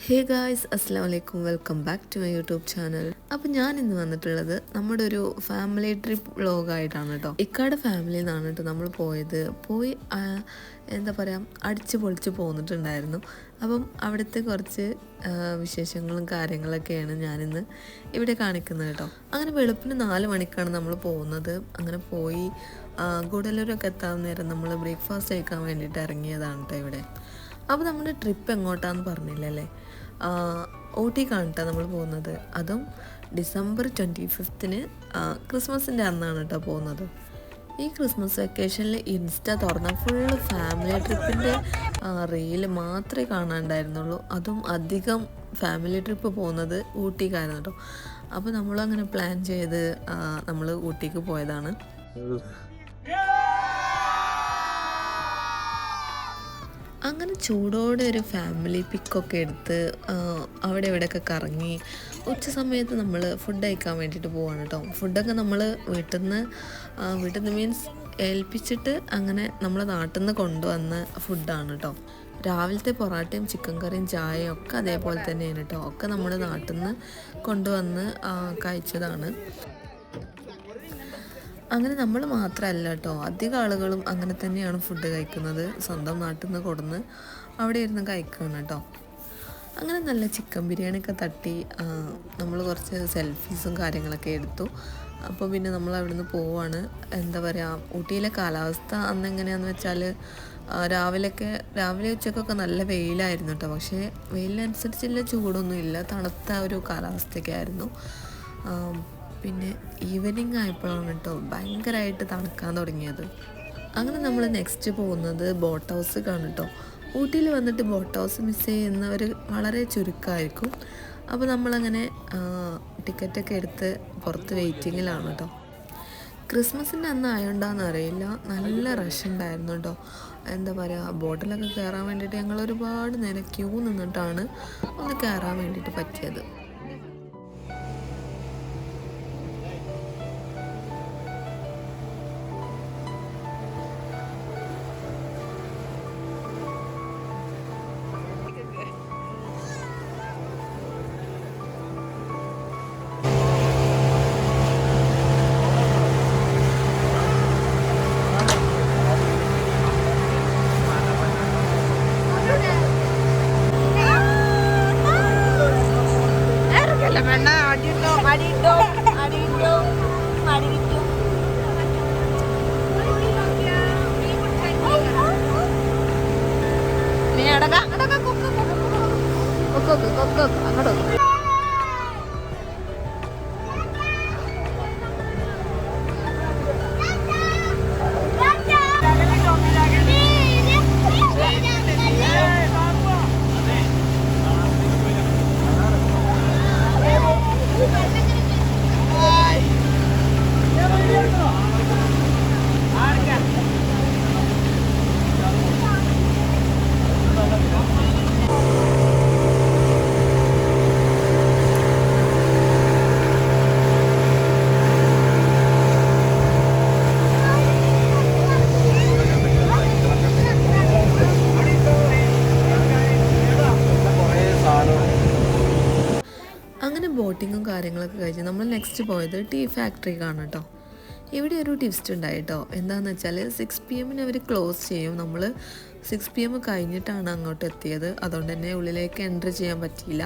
ഹേ guys, അസ്സാം വലൈക്കും. Welcome back to my YouTube channel. അപ്പം ഞാൻ ഇന്ന് വന്നിട്ടുള്ളത് നമ്മുടെ ഒരു ഫാമിലി ട്രിപ്പ് വ്ളോഗായിട്ടാണ് കേട്ടോ. ഇക്കാടെ ഫാമിലിയിൽ നിന്നാണ് കേട്ടോ നമ്മൾ പോയി എന്താ പറയുക, അടിച്ച് പൊളിച്ച് പോന്നിട്ടുണ്ടായിരുന്നു. അപ്പം അവിടുത്തെ കുറച്ച് വിശേഷങ്ങളും കാര്യങ്ങളൊക്കെയാണ് ഞാനിന്ന് ഇവിടെ കാണിക്കുന്നത് കേട്ടോ. അങ്ങനെ വെളുപ്പിന് 4 മണിക്കാണ് നമ്മൾ പോകുന്നത്. അങ്ങനെ പോയി ഗുഡല്ലൂരൊക്കെ എത്താൻ നേരം നമ്മൾ ബ്രേക്ക്ഫാസ്റ്റ് കഴിക്കാൻ വേണ്ടിയിട്ട് ഇറങ്ങിയതാണ് കേട്ടോ ഇവിടെ. അപ്പോൾ നമ്മുടെ ട്രിപ്പ് എങ്ങോട്ടാന്ന് പറഞ്ഞില്ലല്ലേ, ഊട്ടി കാണിട്ടാണ് നമ്മൾ പോകുന്നത്. അതും ഡിസംബർ 25-ന് ക്രിസ്മസിൻ്റെ അന്നാണ് കേട്ടോ പോകുന്നത്. ഈ ക്രിസ്മസ് വെക്കേഷനിൽ ഇൻസ്റ്റ തുറന്നാൽ ഫുള്ള് ഫാമിലി ട്രിപ്പിൻ്റെ റീല് മാത്രമേ കാണാനുണ്ടായിരുന്നുള്ളൂ. അതും അധികം ഫാമിലി ട്രിപ്പ് പോകുന്നത് ഊട്ടിക്കായിരുന്നു കേട്ടോ. അപ്പോൾ നമ്മളങ്ങനെ പ്ലാൻ ചെയ്ത് നമ്മൾ ഊട്ടിക്ക് പോയതാണ്. അങ്ങനെ ചൂടോടെ ഒരു ഫാമിലി പിക്കൊക്കെ എടുത്ത് അവിടെ ഇവിടെയൊക്കെ കറങ്ങി ഉച്ച സമയത്ത് നമ്മൾ ഫുഡ് കഴിക്കാൻ വേണ്ടിയിട്ട് പോവാണ് കേട്ടോ. ഫുഡൊക്കെ നമ്മൾ വീട്ടിൽ നിന്ന് മീൻസ് ഏൽപ്പിച്ചിട്ട് അങ്ങനെ നമ്മളെ നാട്ടിൽ നിന്ന് കൊണ്ടുവന്ന ഫുഡാണ് കേട്ടോ. രാവിലത്തെ പൊറാട്ടയും ചിക്കൻ കറിയും ചായയും ഒക്കെ അതേപോലെ തന്നെയാണ് കേട്ടോ. ഒക്കെ നമ്മുടെ നാട്ടിൽ നിന്ന് കൊണ്ടുവന്ന് കഴിച്ചതാണ്. അങ്ങനെ നമ്മൾ മാത്രമല്ല കേട്ടോ, അധികം ആളുകളും അങ്ങനെ തന്നെയാണ് ഫുഡ് കഴിക്കുന്നത്. സ്വന്തം നാട്ടിൽ നിന്ന് കൊടുന്ന് അവിടെ ഇരുന്ന് കഴിക്കുകയാണ് കേട്ടോ. അങ്ങനെ നല്ല ചിക്കൻ ബിരിയാണിയൊക്കെ തട്ടി നമ്മൾ കുറച്ച് സെൽഫീസും കാര്യങ്ങളൊക്കെ എടുത്തു. അപ്പോൾ പിന്നെ നമ്മൾ അവിടെ നിന്ന് പോവാണ്. എന്താ പറയുക, ഊട്ടിയിലെ കാലാവസ്ഥ അന്ന് എങ്ങനെയാണെന്ന് വെച്ചാൽ രാവിലെ ഉച്ചക്കൊക്കെ നല്ല വെയിലായിരുന്നു കേട്ടോ. പക്ഷേ വെയിലനുസരിച്ചുള്ള ചൂടൊന്നും ഇല്ല, തണുത്ത ഒരു കാലാവസ്ഥയൊക്കെ ആയിരുന്നു. പിന്നെ ഈവനിങ് ആയപ്പോഴാണ് കേട്ടോ ഭയങ്കരമായിട്ട് തണുക്കാൻ തുടങ്ങിയത്. അങ്ങനെ നമ്മൾ നെക്സ്റ്റ് പോകുന്നത് ബോട്ട് ഹൗസ് കാണും കേട്ടോ. ഊട്ടിയിൽ വന്നിട്ട് ബോട്ട് ഹൗസ് മിസ് ചെയ്യുന്നവർ വളരെ ചുരുക്കമായിരിക്കും. അപ്പോൾ നമ്മളങ്ങനെ ടിക്കറ്റൊക്കെ എടുത്ത് പുറത്ത് വെയിറ്റിങ്ങിലാണ് കേട്ടോ. ക്രിസ്മസിൻ്റെ അന്ന് ആയതുകൊണ്ടാണെന്ന് അറിയില്ല, നല്ല റഷ് ഉണ്ടായിരുന്നു കേട്ടോ. എന്താ പറയുക, ബോട്ടിലൊക്കെ കയറാൻ വേണ്ടിയിട്ട് ഞങ്ങൾ ഒരുപാട് നേരം ക്യൂ നിന്നിട്ടാണ് ഒന്ന് കയറാൻ വേണ്ടിയിട്ട് പറ്റിയത്. അങ്ങോട്ട് ബോട്ടിങ്ങും കാര്യങ്ങളൊക്കെ കഴിച്ച് നമ്മൾ നെക്സ്റ്റ് പോയത് ടീ ഫാക്ടറി കാണാം കേട്ടോ. ഇവിടെ ഒരു ട്വിസ്റ്റ് ഉണ്ടായി കേട്ടോ. എന്താണെന്ന് വെച്ചാൽ 6 PM അവർ ക്ലോസ് ചെയ്യും. നമ്മൾ 6 PM കഴിഞ്ഞിട്ടാണ് അങ്ങോട്ട് എത്തിയത്. അതുകൊണ്ട് തന്നെ ഉള്ളിലേക്ക് എൻട്രി ചെയ്യാൻ പറ്റിയില്ല.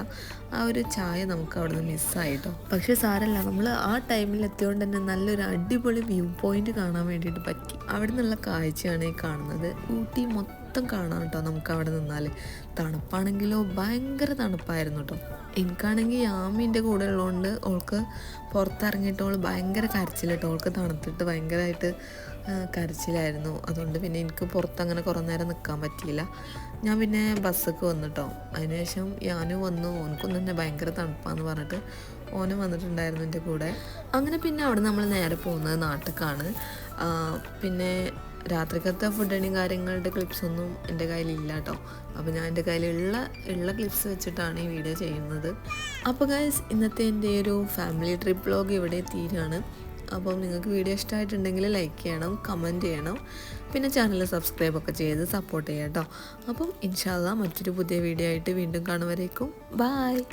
ആ ഒരു ചായ നമുക്ക് അവിടെ നിന്ന് മിസ്സായിട്ടോ. പക്ഷേ സാരല്ല, നമ്മൾ ആ ടൈമിൽ എത്തിയതുകൊണ്ട് തന്നെ നല്ലൊരു അടിപൊളി വ്യൂ പോയിന്റ് കാണാൻ വേണ്ടിയിട്ട് പറ്റി. അവിടെ നിന്നുള്ള കാഴ്ചയാണ് ഈ കാണുന്നത്. ഊട്ടി മൊത്തം കാണാം കേട്ടോ നമുക്ക് അവിടെ നിന്നാൽ. തണുപ്പാണെങ്കിലോ ഭയങ്കര തണുപ്പായിരുന്നു കേട്ടോ. എനിക്കാണെങ്കിൽ യാമിൻ്റെ കൂടെ ഉള്ളതുകൊണ്ട് ഓൾക്ക് പുറത്തിറങ്ങിയിട്ട് അവൾ ഭയങ്കര കരച്ചിലിട്ടോ. അവൾക്ക് തണുത്തിട്ട് ഭയങ്കരമായിട്ട് കരച്ചിലായിരുന്നു. അതുകൊണ്ട് പിന്നെ എനിക്ക് പുറത്തങ്ങനെ കുറേ നേരം നിൽക്കാൻ പറ്റിയില്ല. ഞാൻ പിന്നെ ബസ്സൊക്കെ വന്നിട്ടോ. അതിനുശേഷം ഞാനും വന്നു. ഓനക്കും തന്നെ ഭയങ്കര തണുപ്പാന്ന് പറഞ്ഞിട്ട് ഓനും വന്നിട്ടുണ്ടായിരുന്നു എൻ്റെ കൂടെ. അങ്ങനെ പിന്നെ അവിടെ നമ്മൾ നേരെ പോകുന്നത് നാട്ടിലേക്കാണ്. പിന്നെ രാത്രിക്കത്തെ ഫുഡിനും കാര്യങ്ങളുടെ ക്ലിപ്സൊന്നും എൻ്റെ കയ്യിലില്ല കേട്ടോ. അപ്പോൾ ഞാൻ എൻ്റെ കയ്യിലുള്ള ക്ലിപ്സ് വെച്ചിട്ടാണ് ഈ വീഡിയോ ചെയ്യുന്നത്. അപ്പോൾ ഗൈസ്, ഇന്നത്തെ എൻ്റെ ഒരു ഫാമിലി ട്രിപ്പ് വ്ലോഗ് ഇവിടെ തീരാണ്. അപ്പം നിങ്ങൾക്ക് വീഡിയോ ഇഷ്ടമായിട്ടുണ്ടെങ്കിൽ ലൈക്ക് ചെയ്യണം, കമൻറ്റ് ചെയ്യണം, പിന്നെ ചാനൽ സബ്സ്ക്രൈബ് ഒക്കെ ചെയ്ത് സപ്പോർട്ട് ചെയ്യാം കേട്ടോ. അപ്പം ഇൻഷാ അല്ലാഹ് മറ്റൊരു പുതിയ വീഡിയോ ആയിട്ട് വീണ്ടും കാണുവരേക്കും. ബൈ.